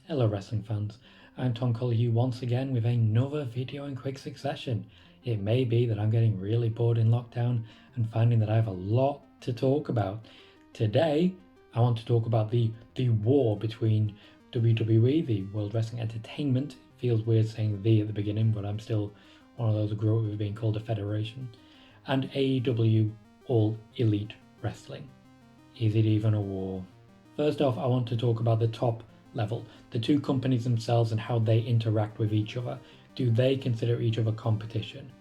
Hello wrestling fans, I'm Tom Colohue once again with another video in quick succession. It may be that I'm getting really bored in lockdown and finding that I have a lot to talk about. Today, I want to talk about the war between WWE, the World Wrestling Entertainment. Feels weird saying "the" at the beginning, but I'm still one of those who grew up with being called a federation. And AEW, All Elite Wrestling. Is it even a war? First off, I want to talk about the top level, the two companies themselves and how they interact with each other. Do they consider each other competition?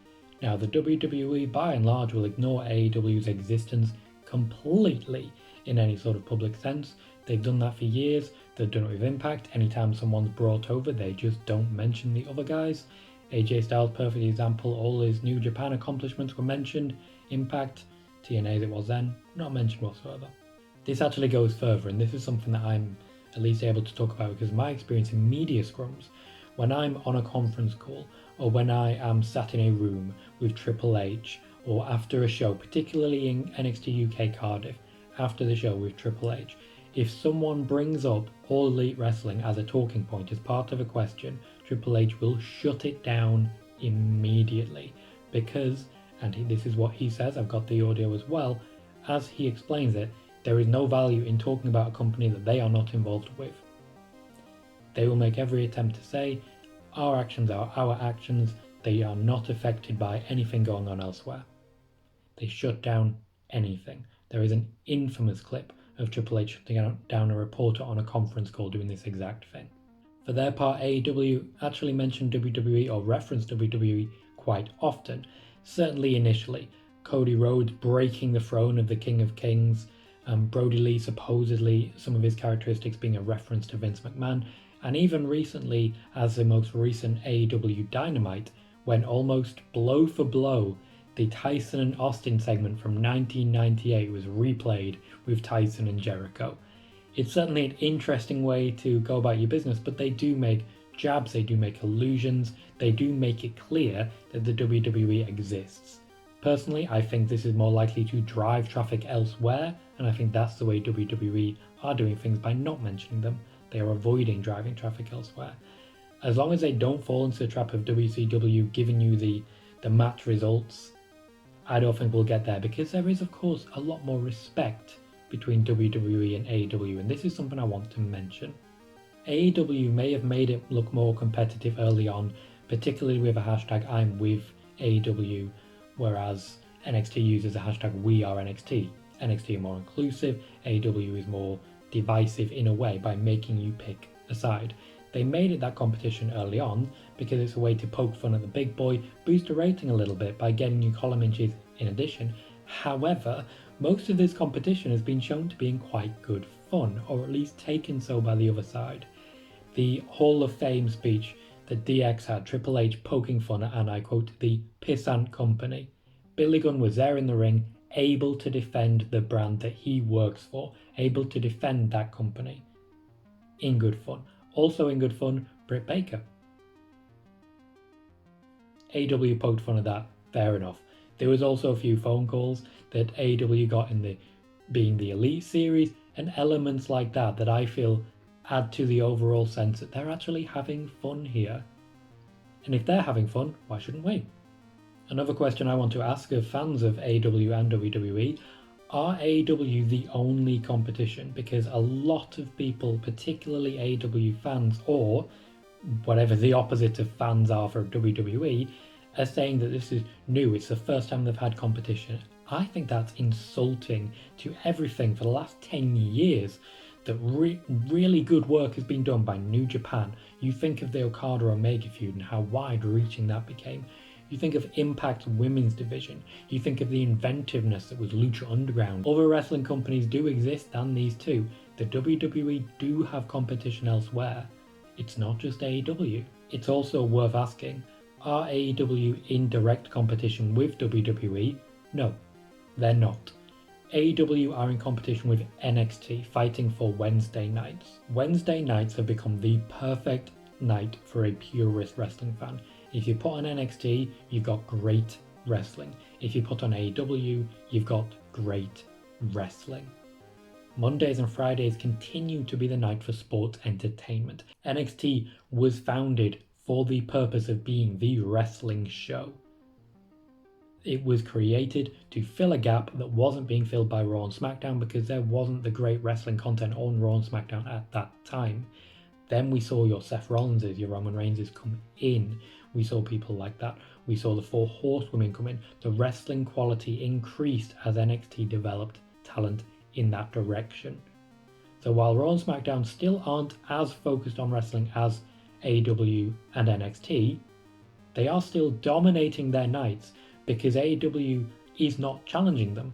Now, the WWE by and large will ignore AEW's existence completely in any sort of public sense. They've done that for years. They've done it with Impact. Anytime someone's brought over, they just don't mention the other guys. AJ Styles, perfect example. All his New Japan accomplishments were mentioned. Impact, TNA as it was then, not mentioned whatsoever. This actually goes further, and this is something that I'm at least able to talk about because my experience in media scrums, when I'm on a conference call or when I am sat in a room with Triple H or after a show, particularly in NXT UK Cardiff, after the show with Triple H, if someone brings up All Elite Wrestling as a talking point as part of a question, Triple H will shut it down immediately because, and this is what he says, I've got the audio as well, as he explains it, there is no value in talking about a company that they are not involved with. They will make every attempt to say, our actions are our actions, they are not affected by anything going on elsewhere. They shut down anything. There is an infamous clip of Triple H shutting down a reporter on a conference call doing this exact thing. For their part, AEW actually mentioned WWE or referenced WWE quite often, certainly initially. Cody Rhodes breaking the throne of the King of Kings, Brody Lee supposedly some of his characteristics being a reference to Vince McMahon, and even recently as the most recent AEW Dynamite, when almost blow for blow the Tyson and Austin segment from 1998 was replayed with Tyson and Jericho. It's certainly an interesting way to go about your business, but they do make jabs, they do make allusions, they do make it clear that the WWE exists. Personally, I think this is more likely to drive traffic elsewhere, and I think that's the way WWE are doing things by not mentioning them. They are avoiding driving traffic elsewhere. As long as they don't fall into the trap of WCW giving you the match results, I don't think we'll get there, because there is, of course, a lot more respect between WWE and AEW, and this is something I want to mention. AEW may have made it look more competitive early on, particularly with a hashtag I'm with AEW, whereas NXT uses a hashtag We Are NXT. NXT are more inclusive, AEW is more divisive in a way by making you pick a side. They made it that competition early on because it's a way to poke fun at the big boy, boost the rating a little bit by getting you column inches in addition. However, most of this competition has been shown to be in quite good fun, or at least taken so by the other side. The Hall of Fame speech that DX had, Triple H poking fun at, and I quote, the pissant company. Billy Gunn was there in the ring, able to defend the brand that he works for, able to defend that company. In good fun. Also in good fun, Britt Baker. AEW poked fun at that, fair enough. There was also a few phone calls that AEW got in the being the Elite series, and elements like that that I feel add to the overall sense that they're actually having fun here. And if they're having fun, why shouldn't we? Another question I want to ask of fans of AEW and WWE, are AEW the only competition? Because a lot of people, particularly AEW fans, or whatever the opposite of fans are for WWE, are saying that this is new, it's the first time they've had competition. I think that's insulting to everything for the last 10 years. That really good work has been done by New Japan. You think of the Okada-Omega feud and how wide-reaching that became. You think of Impact's women's division. You think of the inventiveness that was Lucha Underground. Other wrestling companies do exist than these two. The WWE do have competition elsewhere. It's not just AEW. It's also worth asking, are AEW in direct competition with WWE? No, they're not. AEW are in competition with NXT, fighting for Wednesday nights. Wednesday nights have become the perfect night for a purist wrestling fan. If you put on NXT, you've got great wrestling. If you put on AEW, you've got great wrestling. Mondays and Fridays continue to be the night for sports entertainment. NXT was founded for the purpose of being the wrestling show. It was created to fill a gap that wasn't being filled by Raw and SmackDown because there wasn't the great wrestling content on Raw and SmackDown at that time. Then we saw your Seth Rollinses, your Roman Reigns come in. We saw people like that. We saw the 4 Horsewomen come in. The wrestling quality increased as NXT developed talent in that direction. So while Raw and SmackDown still aren't as focused on wrestling as AEW and NXT, they are still dominating their nights because AEW is not challenging them.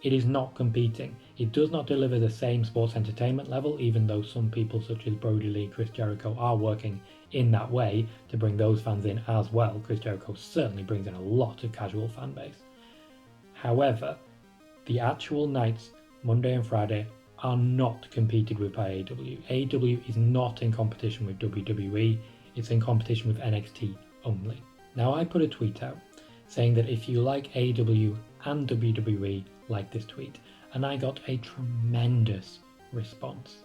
It is not competing. It does not deliver the same sports entertainment level, even though some people such as Brody Lee, Chris Jericho are working in that way to bring those fans in as well. Chris Jericho certainly brings in a lot of casual fan base. However, the actual nights, Monday and Friday, are not competed with by AEW. AEW is not in competition with WWE, it's in competition with NXT only. Now I put a tweet out saying that if you like AEW and WWE, like this tweet, and I got a tremendous response.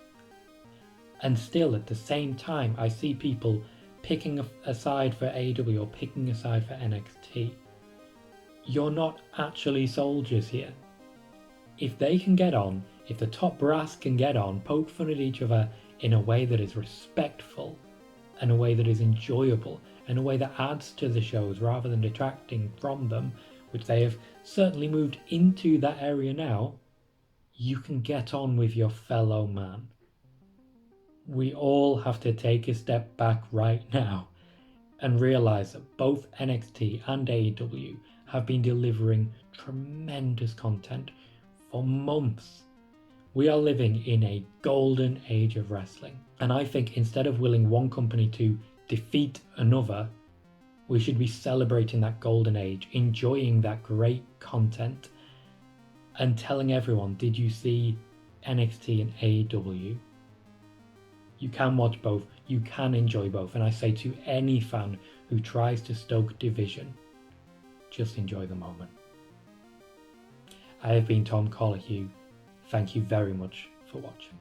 And still at the same time, I see people picking a side for AEW or picking a side for NXT. You're not actually soldiers here. If they can get on, if the top brass can get on, poke fun at each other in a way that is respectful, in a way that is enjoyable, in a way that adds to the shows rather than detracting from them, which they have certainly moved into that area now, you can get on with your fellow man. We all have to take a step back right now and realize that both NXT and AEW have been delivering tremendous content for months. We are living in a golden age of wrestling. And I think instead of willing one company to defeat another, we should be celebrating that golden age, enjoying that great content, and telling everyone, did you see NXT and AEW? You can watch both, you can enjoy both, and I say to any fan who tries to stoke division, just enjoy the moment. I have been Tom Colohue. Thank you very much for watching.